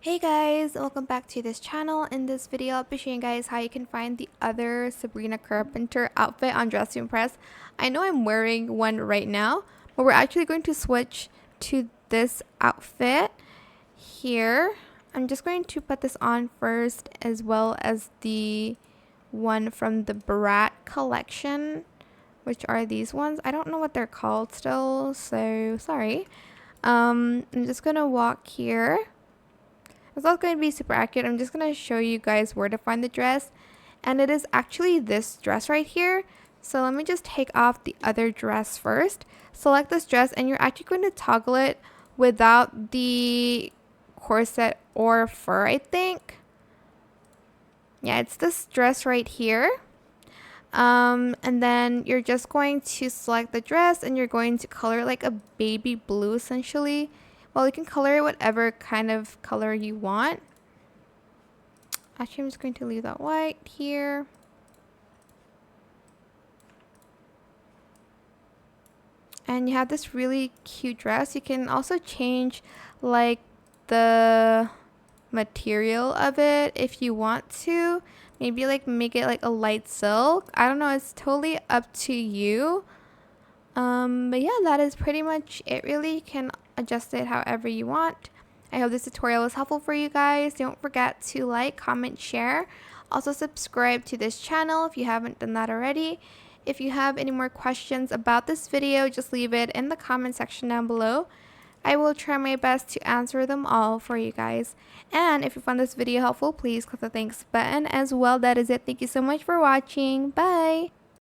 Hey guys, welcome back to this channel. In this video, I'll be showing you guys how you can find the other Sabrina Carpenter outfit on Dress to Impress. I know I'm wearing one right now, but we're actually going to switch to this outfit here. I'm just going to put this on first, as well as the one from the Brat collection, which are these ones. I don't know what they're called still, so sorry. I'm just gonna walk here. It's not going to be super accurate. I'm just going to show you guys where to find the dress. And it is actually this dress right here. So let me just take off the other dress first. Select this dress and you're actually going to toggle it without the corset or fur, I think. Yeah, it's this dress right here. And then you're just going to select the dress and you're going to color it like a baby blue essentially. Well, you can color it whatever kind of color you want. Actually, I'm just going to leave that white here. And you have this really cute dress. You can also change like the material of it if you want to. Maybe like make it like a light silk. I don't know. It's totally up to you. But yeah, that is pretty much it really. You can adjust it however you want. I hope this tutorial was helpful for you guys. Don't forget to like, comment, share. Also subscribe to this channel if you haven't done that already. If you have any more questions about this video, just leave it in the comment section down below. I will try my best to answer them all for you guys. And if you found this video helpful, please click the thanks button as well. That is it. Thank you so much for watching. Bye!